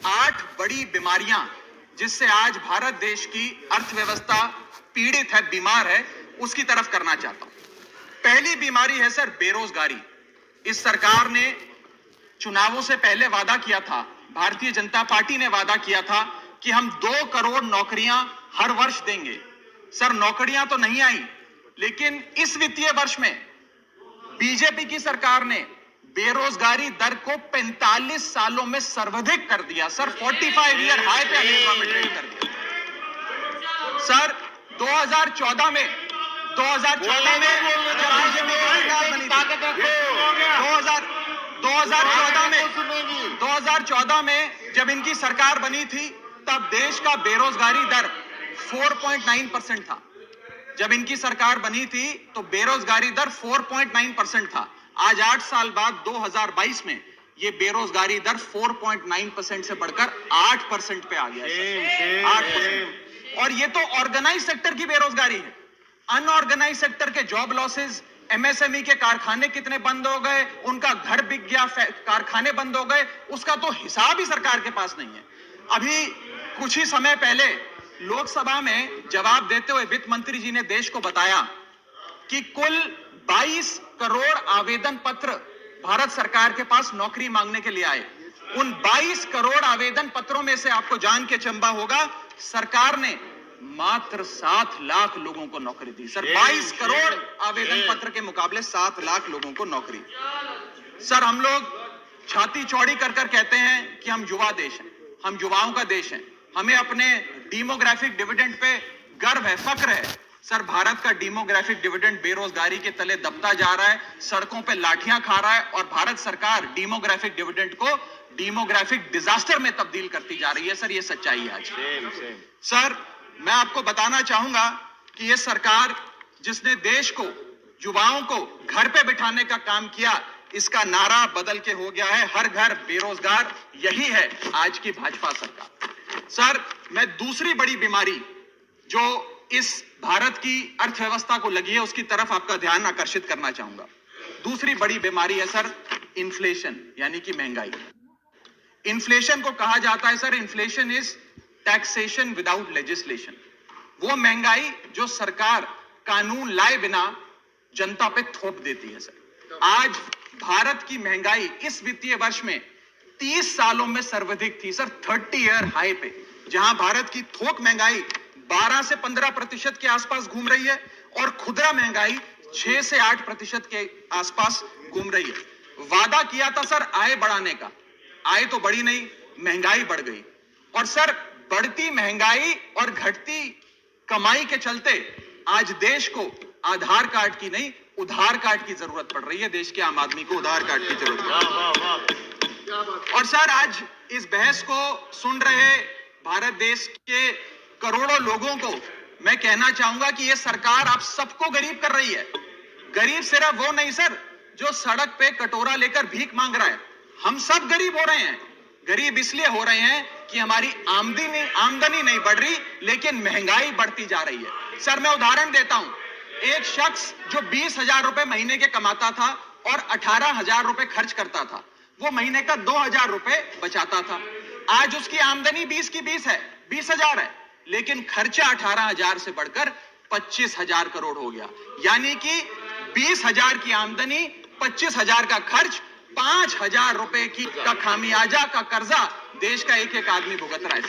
8 बड़ी बीमारियां जिससे आज भारत देश की अर्थव्यवस्था पीड़ित है, बीमार है, उसकी तरफ करना चाहता हूं। पहली बीमारी है सर बेरोजगारी। इस सरकार ने चुनावों से पहले वादा किया था, भारतीय जनता पार्टी ने वादा किया था कि हम 2 करोड़ नौकरियां हर वर्ष देंगे। सर नौकरियां तो नहीं आई, लेकिन इस वित्तीय वर्ष में बीजेपी की सरकार ने बेरोजगारी दर को 45 सालों में सर्वाधिक कर दिया। सर 45 ईयर हाई पे अनएम्प्लॉयमेंट कर दिया। सर 2014 में जब इनकी सरकार बनी थी तब देश का बेरोजगारी दर 4.9% था। जब इनकी सरकार बनी थी तो बेरोजगारी दर 4.9% था। आज 8 साल बाद 2022 में ये बेरोजगारी दर 4.9% से बढ़कर 8% पे आ गया है। 8%। और ये तो ऑर्गेनाइज सेक्टर की बेरोजगारी है। अनऑर्गेनाइज सेक्टर के जॉब लॉसेस, एमएसएमई के कारखाने कितने बंद हो गए, उनका घर बिक गया, कारखाने बंद हो गए, उसका तो हिसाब ही सरकार के पास नहीं है। अभी कुछ ही समय पहले लोकसभा में जवाब देते हुए वित्त मंत्री जी ने देश को बताया कि कुल 22 करोड़ आवेदन पत्र भारत सरकार के पास नौकरी मांगने के लिए आए। उन 22 करोड़ आवेदन पत्रों में से आपको जान के चंबा होगा, सरकार ने मात्र 7 लाख लोगों को नौकरी दी। सर 22 करोड़ आवेदन पत्र के मुकाबले 7 लाख लोगों को नौकरी। सर हम लोग छाती चौड़ी कर कर कहते हैं कि हम युवा देश हैं, हम युवाओं का देश है, हमें अपने डेमोग्राफिक डिविडेंड पे गर्व है, फक्र है। सर भारत का डेमोग्राफिक डिविडेंड बेरोजगारी के तले दबता जा रहा है, सड़कों पे लाठियां खा रहा है और भारत सरकार डेमोग्राफिक डिविडेंड को डेमोग्राफिक डिजास्टर में तब्दील करती जा रही है। सर ये सच्चाई है आज। सर मैं आपको बताना चाहूंगा कि ये सरकार जिसने देश को, युवाओं को घर पे बिठाने का काम किया, इसका नारा बदल के हो गया है हर घर बेरोजगार। यही है आज की भाजपा सरकार। सर मैं दूसरी बड़ी बीमारी जो इस भारत की अर्थव्यवस्था को लगी है उसकी तरफ आपका ध्यान आकर्षित करना चाहूंगा। दूसरी बड़ी बीमारी है सर इन्फ्लेशन, यानी कि महंगाई। इन्फ्लेशन को कहा जाता है sir, inflation is taxation without legislation. वो महंगाई जो सरकार कानून लाए बिना जनता पे थोप देती है। सर आज भारत की महंगाई इस वित्तीय वर्ष में 30 सालों में सर्वाधिक थी। सर 30 ईयर हाई पे, जहां भारत की थोक महंगाई 12 से 15% के आसपास घूम रही है और खुदरा महंगाई 6 से 8% के आसपास घूम रही है। वादा किया था सर आय बढ़ाने का, आय तो बढ़ी नहीं, महंगाई बढ़ गई। और सर बढ़ती महंगाई और घटती कमाई के चलते आज देश को आधार कार्ड की नहीं, उधार कार्ड की जरूरत पड़ रही है। देश के आम आदमी को उधार कार्ड की जरूरत है। और सर आज इस बहस को सुन रहे भारत देश के करोड़ों लोगों को मैं कहना चाहूंगा कि यह सरकार आप सबको गरीब कर रही है। गरीब सिर्फ वो नहीं सर जो सड़क पे कटोरा लेकर भीख मांग रहा है, हम सब गरीब हो रहे हैं। गरीब इसलिए हो रहे हैं कि हमारी आमदनी नहीं बढ़ रही, लेकिन महंगाई बढ़ती जा रही है। सर मैं उदाहरण देता हूं, एक शख्स जो 20,000 रुपए महीने के कमाता था और 18,000 रुपए खर्च करता था, वो महीने का 2,000 रुपए बचाता था। आज उसकी आमदनी 20 की 20 है, 20,000 है, लेकिन खर्चा 18,000 से बढ़कर 25,000 करोड़ हो गया। यानी कि 20,000 की आमदनी, 25,000 का खर्च, 5,000 रुपए का खामियाजा का कर्जा देश का एक एक आदमी भुगत रहा है।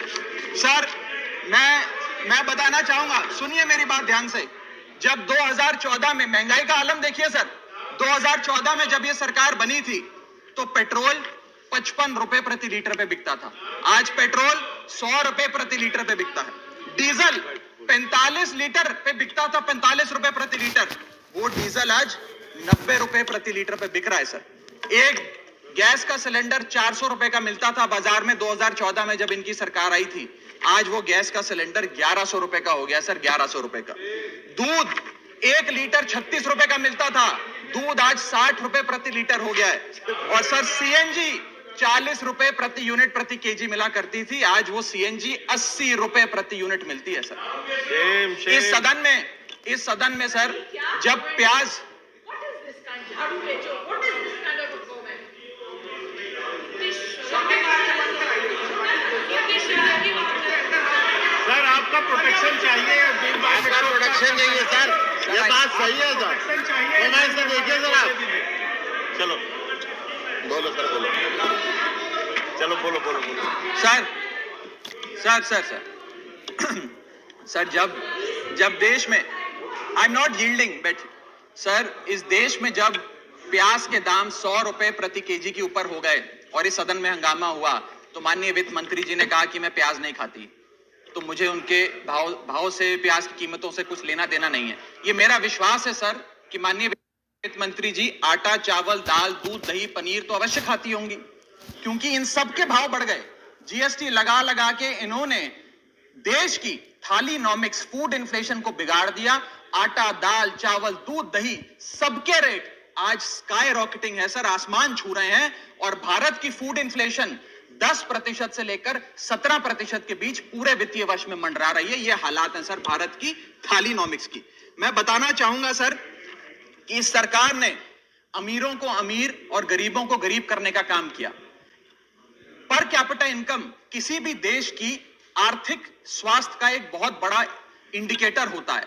सर मैं बताना चाहूंगा, सुनिए मेरी बात ध्यान से। जब 2014 में महंगाई का आलम देखिए सर, 2014 में जब यह सरकार बनी थी तो पेट्रोल 55 रुपए प्रति लीटर पे बिकता था। आज पेट्रोल 100 रुपए प्रति लीटर पे बिकता है। डीजल 45 लीटर पे बिकता था, 45 रुपए प्रति लीटर, वो डीजल आज 90 रुपए प्रति लीटर पे बिक रहा है। सर एक गैस का सिलेंडर 400 रुपए का मिलता था बाजार में 2014 में जब इनकी सरकार आई थी, आज वो गैस का सिलेंडर 1100 रुपए का हो गया। सर 1100 रुपए का। दूध 1 लीटर 36 रुपए का मिलता था, दूध आज 60 रुपए प्रति लीटर हो गया है। और सर सीएनजी 40 रुपए प्रति यूनिट प्रति केजी मिला करती थी, आज वो सीएनजी 80 रुपए प्रति यूनिट मिलती है। सर इस सदन में सर जब प्याज प्रोटेक्शन चाहिए, आपका प्रोटेक्शन नहीं है सर, ये बात सही है सर, मोबाइल से देखिए सर आप, चलो बोलो सर, बोलो, चलो बोलो बोलो बोलो sir sir sir sir sir जब देश में, I am not yielding but sir, इस देश में जब प्याज के दाम 100 रुपए प्रति केजी के ऊपर हो गए और इस सदन में हंगामा हुआ, तो माननीय वित्त मंत्री जी ने कहा कि मैं प्याज नहीं खाती, तो मुझे उनके भाव से, प्याज की कीमतों से कुछ लेना देना नहीं है। ये मेरा विश्वास है सर कि माननीय वित्त मंत्री जी आटा, चावल, दाल, दूध, दही, पनीर तो अवश्य खाती होंगी, क्योंकि इन सब के भाव बढ़ गए। जीएसटी लगा लगा के इन्होंने देश की थालीनॉमिक्स, फूड इन्फ्लेशन को बिगाड़ दिया। आटा, दाल, चावल, दूध, दही, सबके रेट आज स्काई रॉकेटिंग है सर, आसमान छू रहे हैं। और भारत की फूड इन्फ्लेशन 10% से लेकर 17% के बीच पूरे वित्तीय वर्ष में मंडरा रही है। ये हालात हैं सर भारत की थालीनॉमिक्स की। मैं बताना चाहूंगा सर कि इस सरकार ने अमीरों को अमीर और गरीबों को गरीब करने का काम किया। पर कैपिटा इनकम किसी भी देश की आर्थिक स्वास्थ्य का एक बहुत बड़ा इंडिकेटर होता है।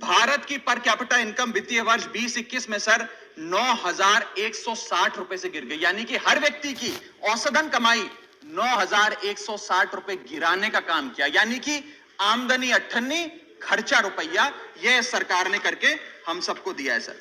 भारत की पर कैपिटा इनकम वित्तीय वर्ष 2021 में सर 9,160 रुपए से गिर गई, यानी कि हर व्यक्ति की औसतन कमाई 9,160 रुपए गिराने का काम किया, यानी कि आमदनी 98, खर्चा रुपया, यह सरकार ने करके हम सबको दिया है सर।